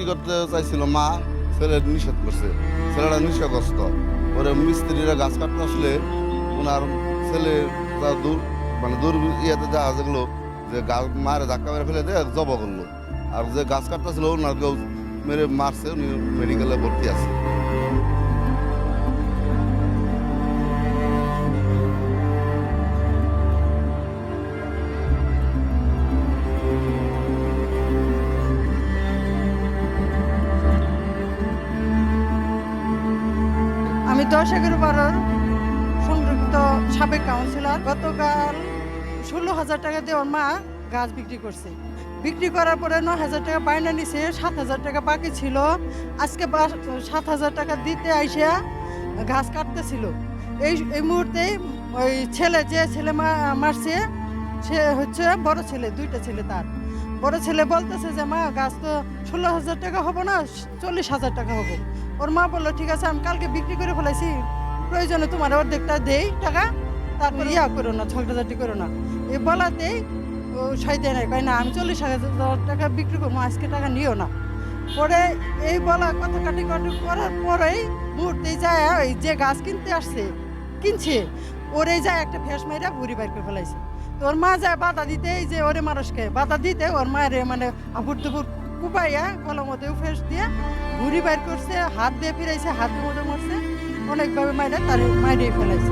বিক্রি করতে চাইছিল মা, ছেলে নিষেধ করছে, ছেলেটা নিশাগ্রস্ত। পরে মিস্ত্রিরা গাছ কাটতে আসলে ওনার ছেলে যা দূর মানে দূর ইয়েতে যা যেগুলো যে গাছ মারে ধাক্কা মেরে ফেলে দিয়ে জবা করলো। আর যে গাছ কাটতেছিল ওনাকেও মেরে মারছে, উনি মেডিকেলে ভর্তি আছে। আমি 10/11 সংরক্ষিত সাবেক কাউন্সিলর। গতকাল 16,000 টাকা দিয়ে ওর মা গাছ বিক্রি করছে। বিক্রি করার পরে 9,000 টাকা বায়না নিছে, 7,000 টাকা বাকি ছিল। আজকে 7,000 টাকা দিতে আইসা গাছ কাটতেছিল। এই মুহূর্তে ওই যে ছেলে মারছে সে হচ্ছে বড় ছেলে, 2টা ছেলে তার। বড় ছেলে বলতেছে যে মা গাছ তো 16,000 টাকা হবো না, 40,000 টাকা হবো। ওর মা বললো ঠিক আছে আমি কালকে বিক্রি করে ফেলাইছি, প্রয়োজনে তোমার অর্ধেকটা দেই টাকা, তারপর করো না, ঝগড়াঝাটি করো না। এই বলাতেই ও সাইতে নেয়, কয় না আমি 40,000 টাকা বিক্রি করবো, আজকে টাকা নিও না। পরে এই বলা কথা কাটি করার পরেই মুহূর্তেই যায় ওই যে গাছ কিনছে ওরে যায় একটা ফেস মাইরা বুড়ি বাইর করে ফেলাইছে। তো ওর মা যায় বাধা দিতে, এই যে ওরে মানুষকে বাধা দিতে ওর মায়ের মানে আবুর দুপুর কুপাইয়া গলার মধ্যে ফেস দিয়ে বুড়ি বাইর করছে, হাত দিয়ে ফিরাইছে, হাতের মধ্যে মরছে, অনেকভাবে মাইরা তার মাইরেই ফেলাইছে।